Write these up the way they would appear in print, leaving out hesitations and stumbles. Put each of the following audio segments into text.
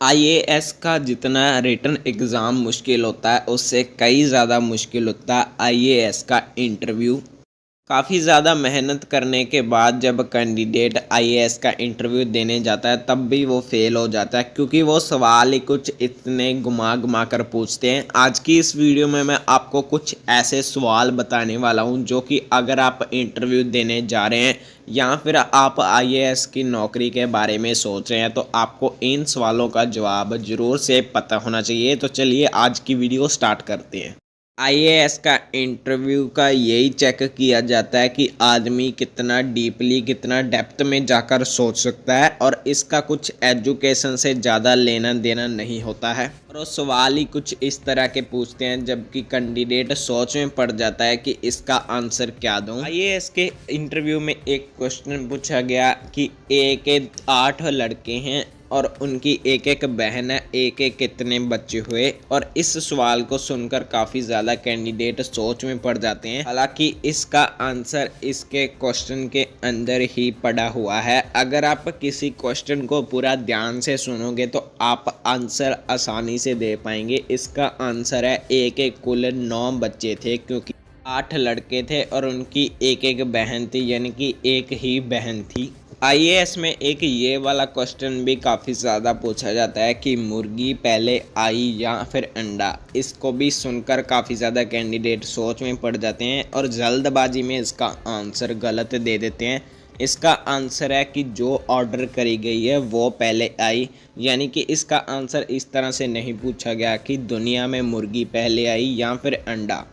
IAS का जितना written exam मुश्किल होता है उससे कई ज़्यादा मुश्किल होता है आईएएस का इंटरव्यू। काफ़ी ज़्यादा मेहनत करने के बाद जब कैंडिडेट आईएएस का इंटरव्यू देने जाता है तब भी वो फेल हो जाता है, क्योंकि वो सवाल ही कुछ इतने घुमा घुमा कर पूछते हैं। आज की इस वीडियो में मैं आपको कुछ ऐसे सवाल बताने वाला हूं जो कि अगर आप इंटरव्यू देने जा रहे हैं या फिर आप आईएएस की नौकरी के बारे में सोच रहे हैं तो आपको इन सवालों का जवाब ज़रूर से पता होना चाहिए। तो चलिए आज की वीडियो स्टार्ट करते हैं। आईएएस का इंटरव्यू का यही चेक किया जाता है कि आदमी कितना डीपली कितना डेप्थ में जाकर सोच सकता है, और इसका कुछ एजुकेशन से ज़्यादा लेना देना नहीं होता है। और वो सवाल ही कुछ इस तरह के पूछते हैं जबकि कैंडिडेट सोच में पड़ जाता है कि इसका आंसर क्या दूं। आईएएस के इंटरव्यू में एक क्वेश्चन पूछा गया कि एक के 8 लड़के हैं और उनकी एक एक बहन है, एक एक कितने बच्चे हुए। और इस सवाल को सुनकर काफ़ी ज़्यादा कैंडिडेट सोच में पड़ जाते हैं। हालांकि इसका आंसर इसके क्वेश्चन के अंदर ही पड़ा हुआ है। अगर आप किसी क्वेश्चन को पूरा ध्यान से सुनोगे तो आप आंसर आसानी से दे पाएंगे। इसका आंसर है एक एक कुल 9 बच्चे थे, क्योंकि 8 लड़के थे और उनकी एक एक बहन थी, यानी कि एक ही बहन थी। आईएएस में एक ये वाला क्वेश्चन भी काफ़ी ज़्यादा पूछा जाता है कि मुर्गी पहले आई या फिर अंडा। इसको भी सुनकर काफ़ी ज़्यादा कैंडिडेट सोच में पड़ जाते हैं और जल्दबाजी में इसका आंसर गलत दे देते हैं। इसका आंसर है कि जो ऑर्डर करी गई है वो पहले आई, यानी कि इसका आंसर इस तरह से नहीं पूछा गया कि दुनिया में मुर्गी पहले आई या फिर अंडा।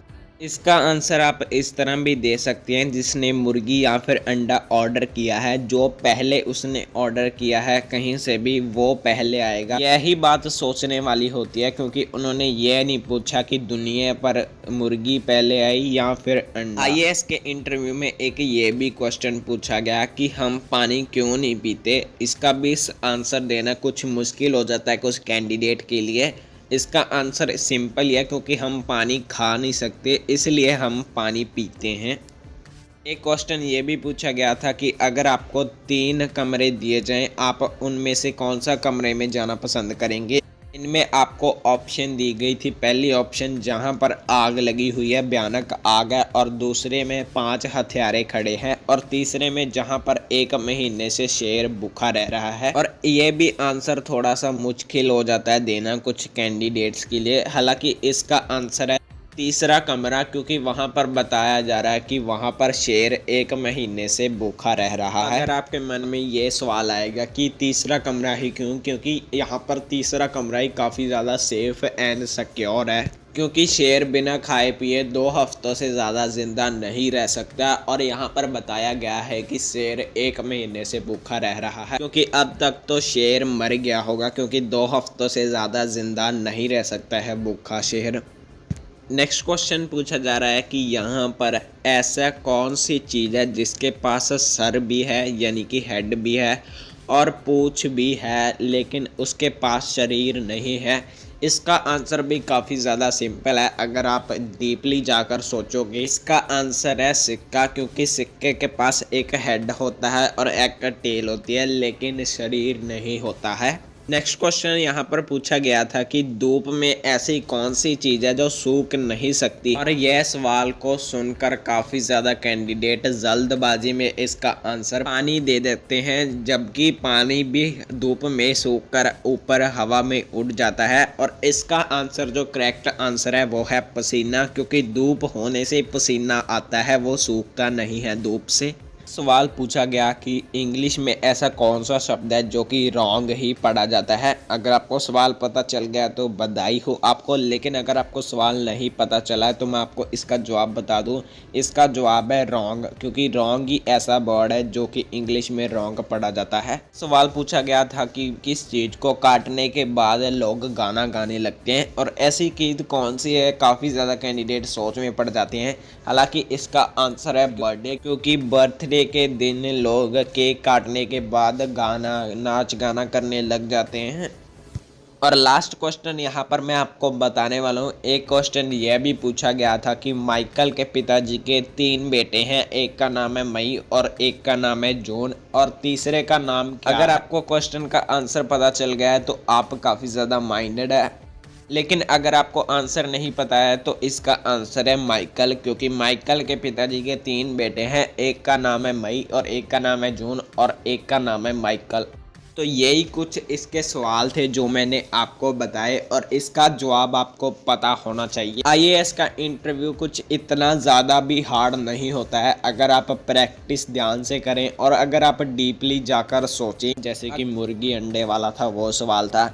इसका आंसर आप इस तरह भी दे सकते हैं जिसने मुर्गी या फिर अंडा ऑर्डर किया है, जो पहले उसने ऑर्डर किया है कहीं से भी वो पहले आएगा। यही बात सोचने वाली होती है, क्योंकि उन्होंने ये नहीं पूछा कि दुनिया पर मुर्गी पहले आई या फिर अंडा। आईएएस के इंटरव्यू में एक ये भी क्वेश्चन पूछा गया कि हम पानी क्यों नहीं पीते। इसका भी आंसर देना कुछ मुश्किल हो जाता है कुछ कैंडिडेट के लिए। इसका आंसर सिंपल है, क्योंकि हम पानी खा नहीं सकते इसलिए हम पानी पीते हैं। एक क्वेश्चन ये भी पूछा गया था कि अगर आपको 3 कमरे दिए जाएं, आप उनमें से कौन सा कमरे में जाना पसंद करेंगे। इनमें आपको ऑप्शन दी गई थी। पहली ऑप्शन जहां पर आग लगी हुई है, भयानक आग है, और दूसरे में 5 हथियारे खड़े हैं, और तीसरे में जहां पर 1 महीने से शेर भूखा रह रहा है। और ये भी आंसर थोड़ा सा मुश्किल हो जाता है देना कुछ कैंडिडेट्स के लिए। हालांकि इसका आंसर है तीसरा कमरा, क्योंकि वहां पर बताया जा रहा है कि वहां पर शेर 1 महीने से भूखा रह रहा है। अगर आपके मन में ये सवाल आएगा कि तीसरा कमरा ही क्यों, क्योंकि यहाँ पर तीसरा कमरा ही काफ़ी ज़्यादा सेफ एंड सिक्योर है, क्योंकि शेर बिना खाए पिए 2 हफ्तों से ज़्यादा ज़िंदा नहीं रह सकता। और यहाँ पर बताया गया है कि शेर 1 महीने से भूखा रह रहा है, क्योंकि अब तक तो शेर मर गया होगा, क्योंकि 2 हफ्तों से ज़्यादा ज़िंदा नहीं रह सकता है भूखा शेर। नेक्स्ट क्वेश्चन पूछा जा रहा है कि यहाँ पर ऐसा कौन सी चीज़ है जिसके पास सर भी है, यानी कि हेड भी है, और पूँछ भी है, लेकिन उसके पास शरीर नहीं है। इसका आंसर भी काफ़ी ज़्यादा सिंपल है। अगर आप डीपली जाकर सोचोगे, इसका आंसर है सिक्का, क्योंकि सिक्के के पास एक हेड होता है और एक टेल होती है, लेकिन शरीर नहीं होता है। नेक्स्ट क्वेश्चन यहाँ पर पूछा गया था कि धूप में ऐसी कौन सी चीज़ है जो सूख नहीं सकती। और यह सवाल को सुनकर काफ़ी ज़्यादा कैंडिडेट जल्दबाजी में इसका आंसर पानी दे देते हैं, जबकि पानी भी धूप में सूखकर ऊपर हवा में उड़ जाता है। और इसका आंसर जो करेक्ट आंसर है वो है पसीना, क्योंकि धूप होने से पसीना आता है, वो सूखता नहीं है धूप से। सवाल पूछा गया कि इंग्लिश में ऐसा कौन सा शब्द है जो कि रॉन्ग ही पढ़ा जाता है। अगर आपको सवाल पता चल गया तो बधाई हो आपको, लेकिन अगर आपको सवाल नहीं पता चला है तो मैं आपको इसका जवाब बता दूं। इसका जवाब है रॉन्ग, क्योंकि रॉन्ग ही ऐसा वर्ड है जो कि इंग्लिश में रॉन्ग पढ़ा जाता है। सवाल पूछा गया था कि किस चीज़ को काटने के बाद लोग गाना गाने लगते हैं, और ऐसी चीज़ कौन सी है। काफ़ी ज़्यादा कैंडिडेट सोच में पड़ जाते हैं। हालांकि इसका आंसर है बर्थडे, क्योंकि बर्थडे के दिन लोग केक काटने के बाद नाच गाना करने लग जाते हैं। और लास्ट क्वेश्चन यहाँ पर मैं आपको बताने वाला हूँ। एक क्वेश्चन यह भी पूछा गया था कि माइकल के पिताजी के 3 बेटे हैं, एक का नाम है मई और एक का नाम है जॉन और तीसरे का नाम क्या? अगर आपको क्वेश्चन का आंसर पता चल गया है तो आप काफ़ी ज़्यादा माइंडेड है, लेकिन अगर आपको आंसर नहीं पता है तो इसका आंसर है माइकल, क्योंकि माइकल के पिताजी के 3 बेटे हैं, एक का नाम है मई और एक का नाम है जॉन और एक का नाम है माइकल। तो यही कुछ इसके सवाल थे जो मैंने आपको बताए और इसका जवाब आपको पता होना चाहिए। आईएएस का इंटरव्यू कुछ इतना ज़्यादा भी हार्ड नहीं होता है अगर आप प्रैक्टिस ध्यान से करें और अगर आप डीपली जाकर सोचें, जैसे कि मुर्गी अंडे वाला था वो सवाल था।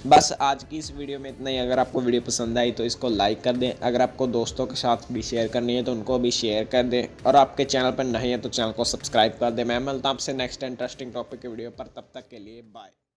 बस आज की इस वीडियो में इतना ही। अगर आपको वीडियो पसंद आई तो इसको लाइक कर दें, अगर आपको दोस्तों के साथ भी शेयर करनी है तो उनको भी शेयर कर दें और आपके चैनल पर नहीं है तो चैनल को सब्सक्राइब कर दें। मैं मिलता हूं आपसे नेक्स्ट इंटरेस्टिंग टॉपिक की वीडियो पर, तब तक के लिए बाय।